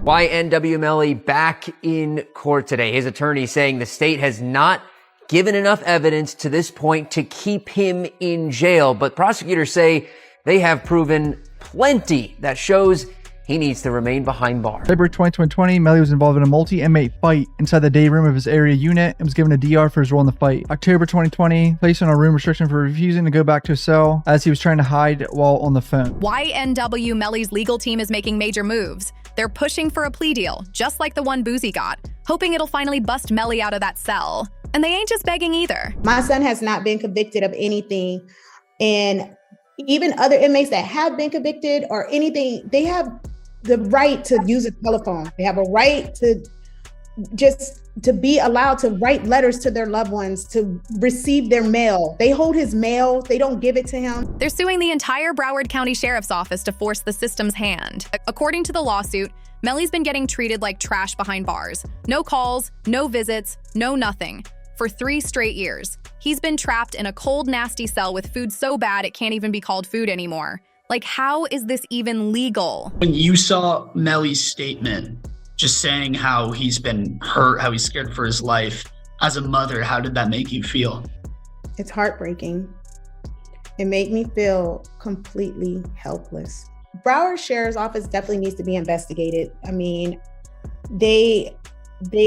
YNW Melly back in court today. His attorney saying the state has not given enough evidence to this point to keep him in jail. But prosecutors say they have proven plenty that shows he needs to remain behind bars. February 2020, Melly was involved in a multi-inmate fight inside the day room of his area unit and was given a DR for his role in the fight. October 2020, placed on a room restriction for refusing to go back to his cell as he was trying to hide while on the phone. YNW Melly's legal team is making major moves. They're pushing for a plea deal, just like the one Boozy got, hoping it'll finally bust Melly out of that cell. And they ain't just begging either. My son has not been convicted of anything, and even other inmates that have been convicted or anything, they have the right to use a telephone. They have a right to be allowed to write letters to their loved ones, to receive their mail. They hold his mail. They don't give it to him. They're suing the entire Broward County Sheriff's Office to force the system's hand. According to the lawsuit, Melly's been getting treated like trash behind bars. No calls, no visits, no nothing. For 3 straight years. He's been trapped in a cold, nasty cell with food so bad it can't even be called food anymore. Like, how is this even legal? When you saw Melly's statement, just saying how he's been hurt, how he's scared for his life, as a mother, how did that make you feel? It's heartbreaking. It made me feel completely helpless. Broward Sheriff's Office definitely needs to be investigated. I mean, they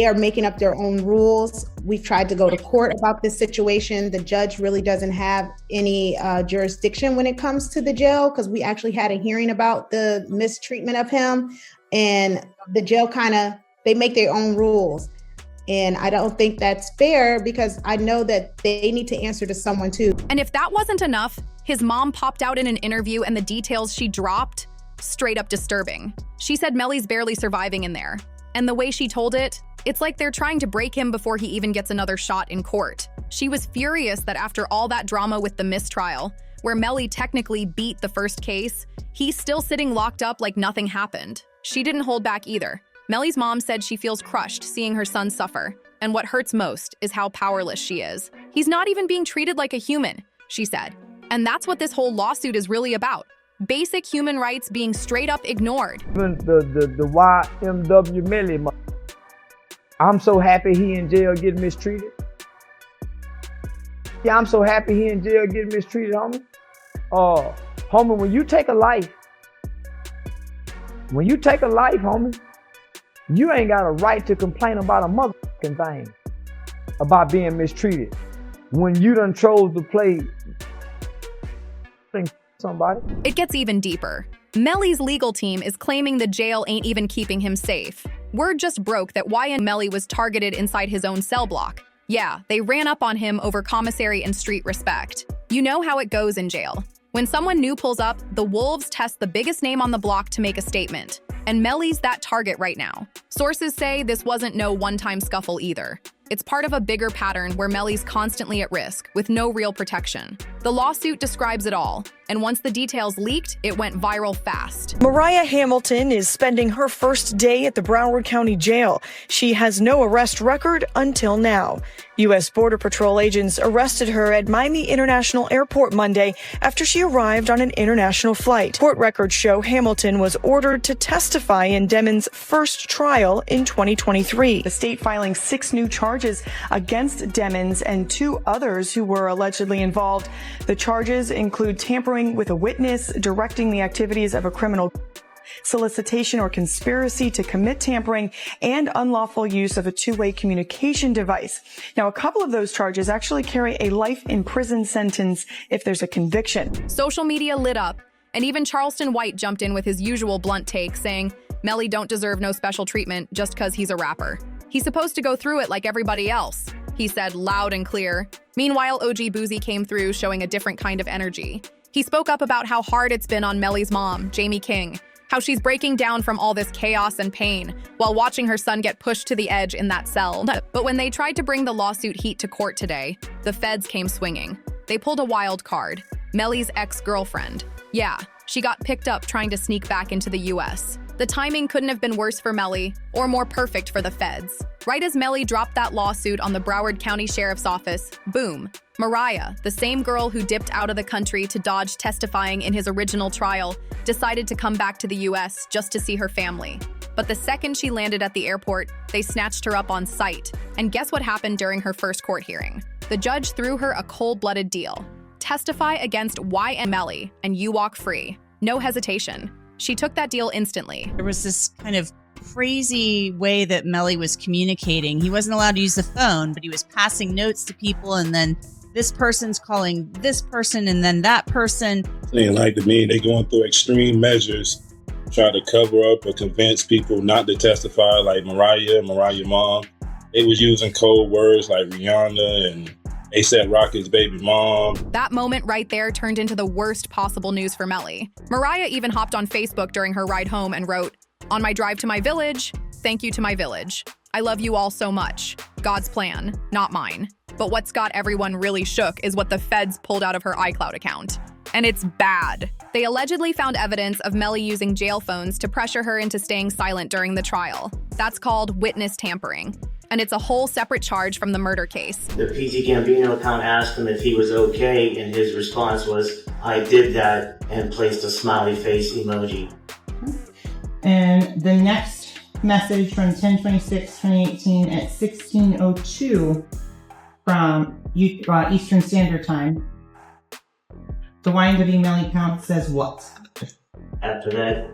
are making up their own rules. We've tried to go to court about this situation. The judge really doesn't have any jurisdiction when it comes to the jail, because we actually had a hearing about the mistreatment of him, and the jail they make their own rules. And I don't think that's fair, because I know that they need to answer to someone too. And if that wasn't enough, his mom popped out in an interview, and the details she dropped, straight up disturbing. She said Melly's barely surviving in there. And the way she told it, it's like they're trying to break him before he even gets another shot in court. She was furious that after all that drama with the mistrial, where Melly technically beat the first case, he's still sitting locked up like nothing happened. She didn't hold back either. Melly's mom said she feels crushed seeing her son suffer, and what hurts most is how powerless she is. He's not even being treated like a human, she said. And that's what this whole lawsuit is really about. Basic human rights being straight up ignored. Even the YNW Melly, I'm so happy he in jail getting mistreated. Yeah, I'm so happy he in jail getting mistreated, homie. Homie, when you take a life, homie, you ain't got a right to complain about a motherfucking thing about being mistreated. When you done chose to play somebody. It gets even deeper. Melly's legal team is claiming the jail ain't even keeping him safe. Word just broke that YN Melly was targeted inside his own cell block. Yeah, they ran up on him over commissary and street respect. You know how it goes in jail. When someone new pulls up, the wolves test the biggest name on the block to make a statement. And Melly's that target right now. Sources say this wasn't no one-time scuffle either. It's part of a bigger pattern where Melly's constantly at risk, with no real protection. The lawsuit describes it all, and once the details leaked, it went viral fast. Mariah Hamilton is spending her first day at the Broward County Jail. She has no arrest record until now. U.S. Border Patrol agents arrested her at Miami International Airport Monday after she arrived on an international flight. Court records show Hamilton was ordered to testify in Demon's first trial in 2023. The state filing 6 new charges against Demons and 2 others who were allegedly involved. The charges include tampering with a witness, directing the activities of a criminal, solicitation or conspiracy to commit tampering, and unlawful use of a 2-way communication device. Now, a couple of those charges actually carry a life in prison sentence if there's a conviction. Social media lit up, and even Charleston White jumped in with his usual blunt take, saying, Melly don't deserve no special treatment just because he's a rapper. He's supposed to go through it like everybody else, he said loud and clear. Meanwhile, OG Boozy came through showing a different kind of energy. He spoke up about how hard it's been on Melly's mom, Jamie King, how she's breaking down from all this chaos and pain while watching her son get pushed to the edge in that cell. But when they tried to bring the lawsuit heat to court today, the feds came swinging. They pulled a wild card, Melly's ex-girlfriend. Yeah, she got picked up trying to sneak back into the U.S. The timing couldn't have been worse for Melly, or more perfect for the feds. Right as Melly dropped that lawsuit on the Broward County Sheriff's Office, boom, Mariah, the same girl who dipped out of the country to dodge testifying in his original trial, decided to come back to the U.S. just to see her family. But the second she landed at the airport, they snatched her up on sight. And guess what happened during her first court hearing? The judge threw her a cold-blooded deal. Testify against YNW Melly, and you walk free. No hesitation. She took that deal instantly. There was this kind of crazy way that Melly was communicating. He wasn't allowed to use the phone, but he was passing notes to people, and then this person's calling this person and then that person. They like to me, they going through extreme measures, try to cover up or convince people not to testify, like Mariah mom. They was using code words like Rihanna and A$AP Rocky's baby mom. That moment right there turned into the worst possible news for Melly. Mariah even hopped on Facebook during her ride home and wrote, "On my drive to my village, thank you to my village. I love you all so much. God's plan, not mine." But what's got everyone really shook is what the feds pulled out of her iCloud account. And it's bad. They allegedly found evidence of Melly using jail phones to pressure her into staying silent during the trial. That's called witness tampering. And it's a whole separate charge from the murder case. The PT Gambino account asked him if he was okay, and his response was, "I did that," and placed a smiley face emoji. And the next message from 10/26/2018 at 16:02 from Eastern Standard Time. The YNW Melly account says what? After that,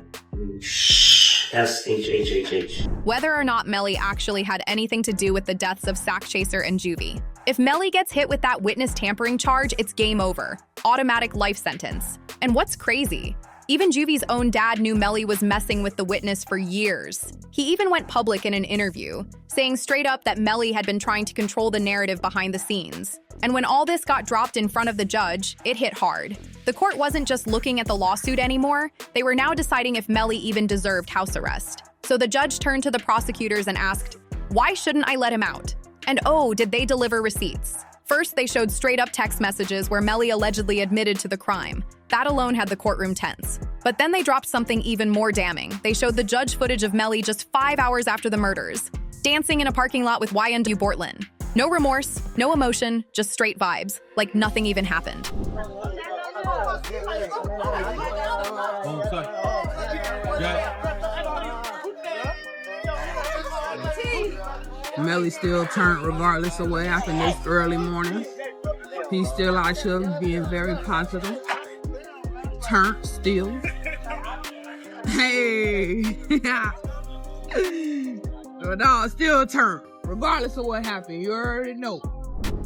SHHHH. Whether or not Melly actually had anything to do with the deaths of Sack Chaser and Juvie. If Melly gets hit with that witness tampering charge, it's game over. Automatic life sentence. And what's crazy? Even Juvie's own dad knew Melly was messing with the witness for years. He even went public in an interview, saying straight up that Melly had been trying to control the narrative behind the scenes. And when all this got dropped in front of the judge, it hit hard. The court wasn't just looking at the lawsuit anymore, they were now deciding if Melly even deserved house arrest. So the judge turned to the prosecutors and asked, "Why shouldn't I let him out?" And oh, did they deliver receipts? First, they showed straight-up text messages where Melly allegedly admitted to the crime. That alone had the courtroom tense. But then they dropped something even more damning. They showed the judge footage of Melly just 5 hours after the murders, dancing in a parking lot with YNW Bortlen. No remorse, no emotion, just straight vibes, like nothing even happened. Melly still turned regardless of what happened this early morning. He's still out here being very positive. Turned still. Hey! No, still turned, regardless of what happened. You already know.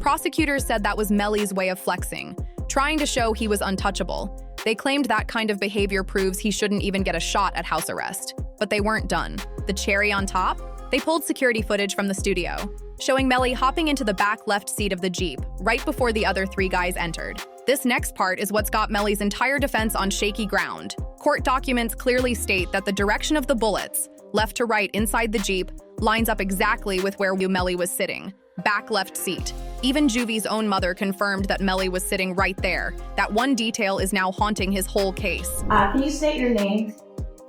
Prosecutors said that was Melly's way of flexing, trying to show he was untouchable. They claimed that kind of behavior proves he shouldn't even get a shot at house arrest. But they weren't done. The cherry on top? They pulled security footage from the studio, showing Melly hopping into the back left seat of the Jeep right before the other 3 guys entered. This next part is what's got Melly's entire defense on shaky ground. Court documents clearly state that the direction of the bullets, left to right inside the Jeep, lines up exactly with where Melly was sitting, back left seat. Even Juvie's own mother confirmed that Melly was sitting right there. That one detail is now haunting his whole case. Can you state your name?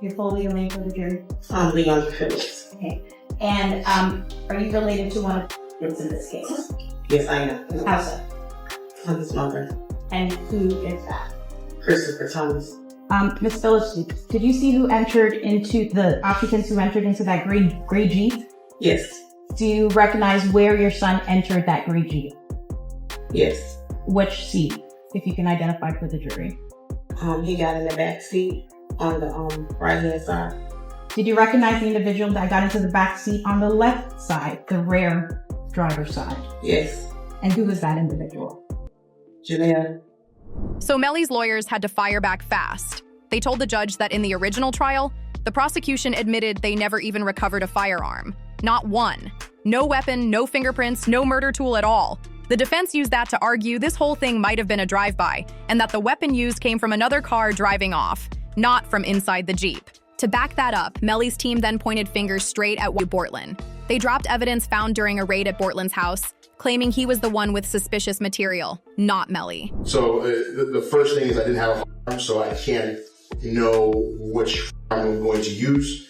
Your full legal name for the jury? Leon Phillips. Okay. And are you related to one of the groups in this case? Yes, I am. How so? I'm his mother. And who is that? Christopher Thomas. Ms. Phillips, did you see who entered into the occupants who entered into that gray Jeep? Yes. Do you recognize where your son entered that gray Jeep? Yes. Which seat, if you can identify for the jury? He got in the back seat on the right-hand side. Did you recognize the individual that got into the back seat on the left side, the rear driver's side? Yes. And who was that individual? Janelle. So Melly's lawyers had to fire back fast. They told the judge that in the original trial, the prosecution admitted they never even recovered a firearm. Not one. No weapon, no fingerprints, no murder tool at all. The defense used that to argue this whole thing might have been a drive-by, and that the weapon used came from another car driving off, not from inside the Jeep. To back that up, Melly's team then pointed fingers straight at Bortlen. They dropped evidence found during a raid at Bortlen's house, claiming he was the one with suspicious material, not Melly. So the first thing is I didn't have a firearm, so I can't know which firearm I'm going to use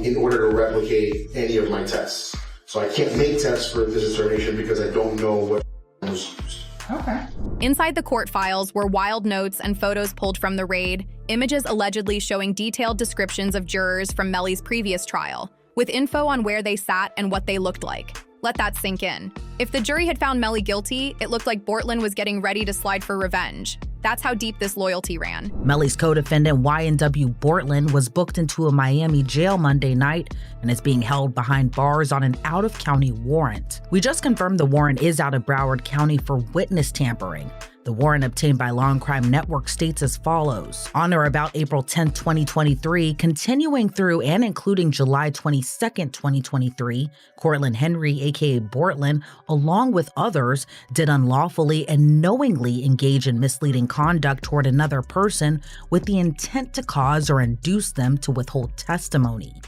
in order to replicate any of my tests. So I can't make tests for this determination because I don't know what was used. Okay. Inside the court files were wild notes and photos pulled from the raid, Images allegedly showing detailed descriptions of jurors from Melly's previous trial, with info on where they sat and what they looked like. Let that sink in. If the jury had found Melly guilty, it looked like Bortlen was getting ready to slide for revenge. That's how deep this loyalty ran. Melly's co-defendant YNW Bortlen was booked into a Miami jail Monday night and is being held behind bars on an out-of-county warrant. We just confirmed the warrant is out of Broward County for witness tampering. The warrant obtained by Law and Crime Network states as follows. On or about April 10, 2023, continuing through and including July 22, 2023, Cortland Henry, aka Bortlen, along with others, did unlawfully and knowingly engage in misleading conduct toward another person with the intent to cause or induce them to withhold testimony.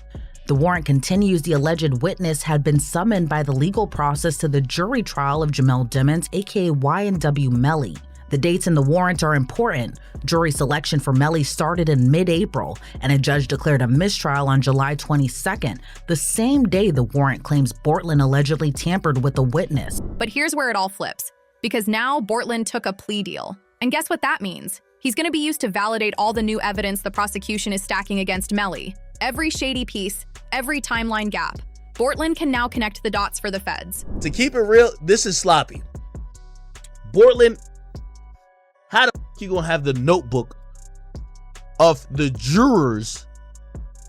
The warrant continues the alleged witness had been summoned by the legal process to the jury trial of Jamel Demmons, aka YNW Melly. The dates in the warrant are important. Jury selection for Melly started in mid-April, and a judge declared a mistrial on July 22nd, the same day the warrant claims Bortlen allegedly tampered with the witness. But here's where it all flips, because now Bortlen took a plea deal. And guess what that means? He's going to be used to validate all the new evidence the prosecution is stacking against Melly. Every shady piece, every timeline gap. Bortlen can now connect the dots for the feds. To keep it real, this is sloppy. Bortlen, how the f you gonna have the notebook of the jurors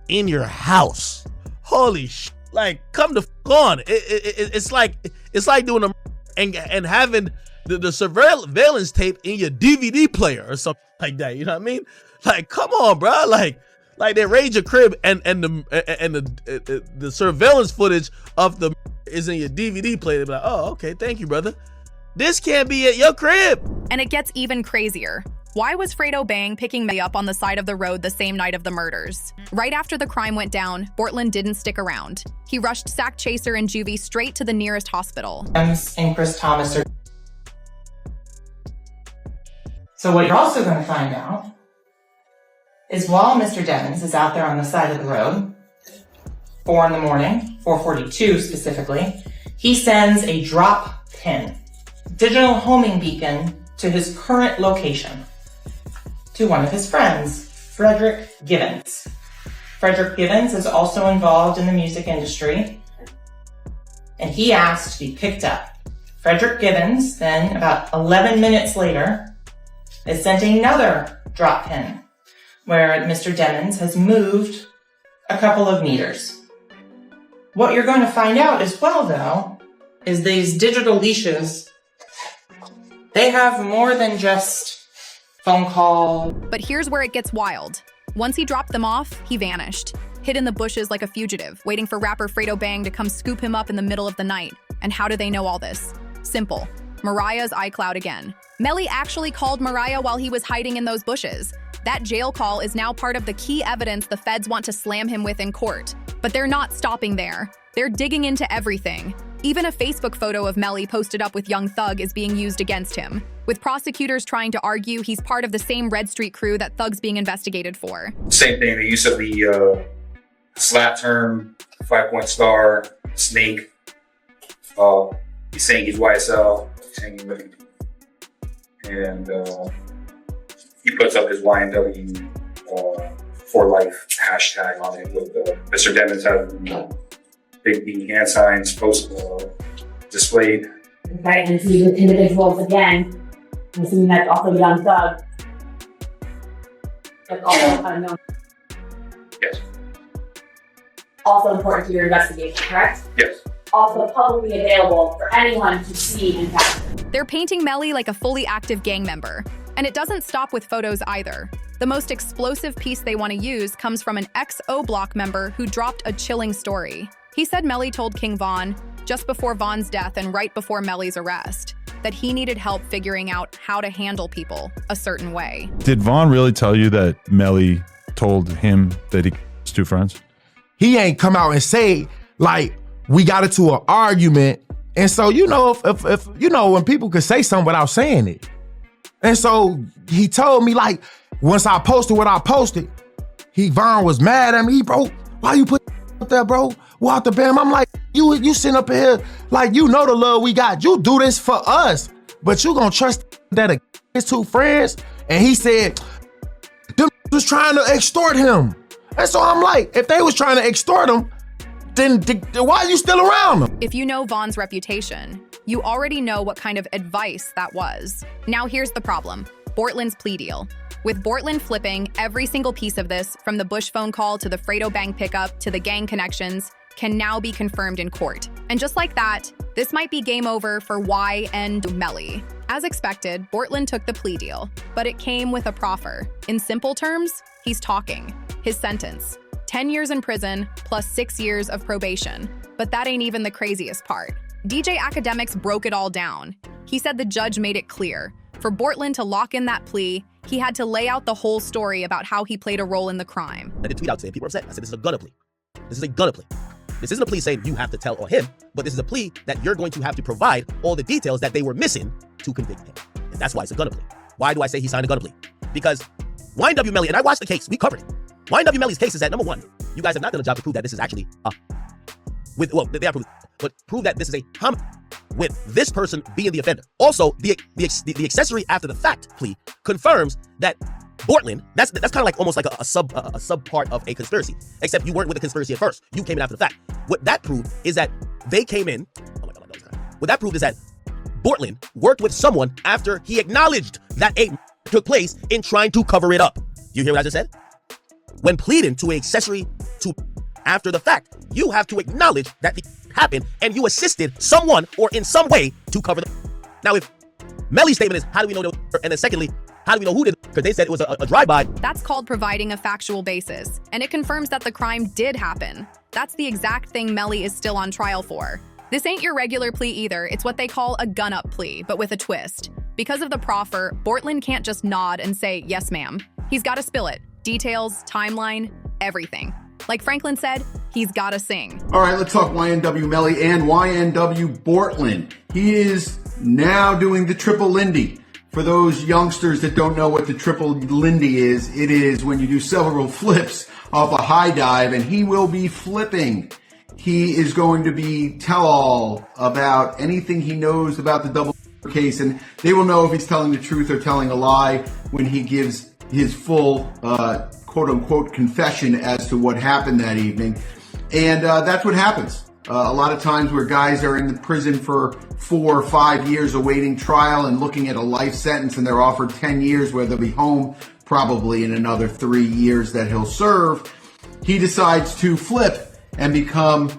in your house? Holy sh! Like, come the f on. It's like doing a and having the surveillance tape in your DVD player or something like that. You know what I mean? Like, come on, bro. Like they raid your crib and the surveillance footage of the is in your DVD player. They be like, oh, okay, thank you, brother. This can't be at your crib. And it gets even crazier. Why was Fredo Bang picking Melly up on the side of the road the same night of the murders? Right after the crime went down, Bortlen didn't stick around. He rushed Sack Chaser and Juvie straight to the nearest hospital. And Chris Thomas are... So what you're also going to find out is while Mr. Demmons is out there on the side of the road, 4 in the morning, 4:42 specifically, he sends a drop pin, digital homing beacon, to his current location, to one of his friends, Frederick Givens. Frederick Givens is also involved in the music industry, and he asked to be picked up. Frederick Givens, then about 11 minutes later, is sent another drop pin, where Mr. Demmons has moved a couple of meters. What you're going to find out as well, though, is these digital leashes, they have more than just phone call. But here's where it gets wild. Once he dropped them off, he vanished, hid in the bushes like a fugitive, waiting for rapper Fredo Bang to come scoop him up in the middle of the night. And how do they know all this? Simple. Mariah's iCloud again. Melly actually called Mariah while he was hiding in those bushes. That jail call is now part of the key evidence the feds want to slam him with in court. But they're not stopping there. They're digging into everything. Even a Facebook photo of Melly posted up with Young Thug is being used against him, with prosecutors trying to argue he's part of the same Red Street crew that Thug's being investigated for. Same thing, the use of the slap term, 5-point star, snake. He's saying he's YSL, he's hanging with him. And he puts up his YNW for life hashtag on it with Mr. Demmons having big hand signs displayed. Right, and see with individuals again. I'm assuming that's also Young Thug. That's also unknown. Yes. Also important to your investigation, correct? Yes. Also publicly available for anyone to see and capture. They're painting Melly like a fully active gang member. And it doesn't stop with photos either. The most explosive piece they want to use comes from an ex-O Block member who dropped a chilling story. He said Melly told King Von, just before Von's death and right before Melly's arrest, that he needed help figuring out how to handle people a certain way. Did Von really tell you that Melly told him that he was two friends? He ain't come out and say, like, we got into an argument. And so, you know, if you know, when people could say something without saying it. And so he told me, like, once I posted what I posted, Von was mad at me. Bro, why you put up there, bro? Walter Bam. I'm like, you sitting up here, like, you know the love we got. You do this for us, but you gonna trust that it's two friends? And he said, them was trying to extort him. And so I'm like, if they was trying to extort him, then why are you still around them? If you know Vaughn's reputation, you already know what kind of advice that was. Now here's the problem, Bortlen's plea deal. With Bortlen flipping, every single piece of this, from the Bush phone call to the Fredo Bang pickup to the gang connections, can now be confirmed in court. And just like that, this might be game over for YNW Melly. As expected, Bortlen took the plea deal, but it came with a proffer. In simple terms, he's talking. His sentence, 10 years in prison plus 6 years of probation. But that ain't even the craziest part. DJ Academics broke it all down. He said the judge made it clear. For Bortlen to lock in that plea, he had to lay out the whole story about how he played a role in the crime. I did tweet out saying people are upset. I said, this is a gunner plea. This is a gunner plea. This isn't a plea saying you have to tell on him, but this is a plea that you're going to have to provide all the details that they were missing to convict him. And that's why it's a gunner plea. Why do I say he signed a gunner plea? Because YNW Melly, and I watched the case, we covered it. YNW Melly's case is that, number one, you guys have not done a job to prove that this is actually they are proved, but prove that this is a homicide with this person being the offender. Also, the accessory after the fact plea confirms that Bortlen, that's kind of like almost like a sub part of a conspiracy, except you weren't with the conspiracy at first. You came in after the fact. What that proved is that they came in, what that proved is that Bortlen worked with someone after he acknowledged that a took place in trying to cover it up. You hear what I just said? When pleading to an accessory to after the fact, you have to acknowledge that it happened and you assisted someone or in some way to cover the. Now, if Melly's statement is, how do we know, and then secondly, how do we know who did it? Because they said it was a drive-by. That's called providing a factual basis, and it confirms that the crime did happen. That's the exact thing Melly is still on trial for. This ain't your regular plea either. It's what they call a gun-up plea, but with a twist. Because of the proffer, Bortlen can't just nod and say, yes, ma'am. He's got to spill it. Details, timeline, everything. Like Franklin said, he's got to sing. All right, let's talk YNW Melly and YNW Bortlen. He is now doing the triple Lindy. For those youngsters that don't know what the triple Lindy is, it is when you do several flips off a high dive, and he will be flipping. He is going to be tell-all about anything he knows about the double case, and they will know if he's telling the truth or telling a lie when he gives his full quote-unquote confession as to what happened that evening. And that's what happens. A lot of times where guys are in the prison for 4 or 5 years awaiting trial and looking at a life sentence, and they're offered 10 years where they'll be home probably in another 3 years that he'll serve, he decides to flip and become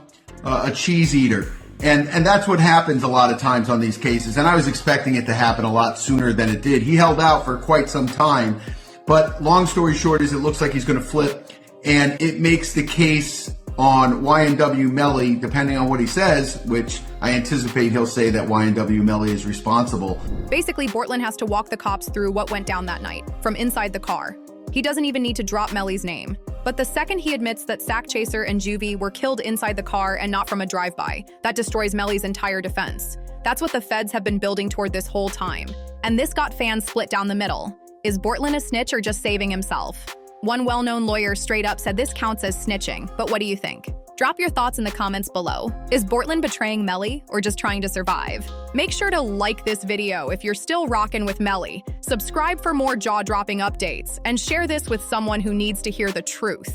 a cheese eater. And that's what happens a lot of times on these cases. And I was expecting it to happen a lot sooner than it did. He held out for quite some time. But long story short is it looks like he's going to flip. And it makes the case on YNW Melly, depending on what he says, which I anticipate he'll say that YNW Melly is responsible. Basically, Bortlen has to walk the cops through what went down that night, from inside the car. He doesn't even need to drop Melly's name. But the second he admits that Sack Chaser and Juvie were killed inside the car and not from a drive-by, that destroys Melly's entire defense. That's what the feds have been building toward this whole time. And this got fans split down the middle. Is Bortlen a snitch or just saving himself? One well-known lawyer straight up said this counts as snitching, but what do you think? Drop your thoughts in the comments below. Is Bortlen betraying Melly or just trying to survive? Make sure to like this video if you're still rocking with Melly, subscribe for more jaw-dropping updates, and share this with someone who needs to hear the truth.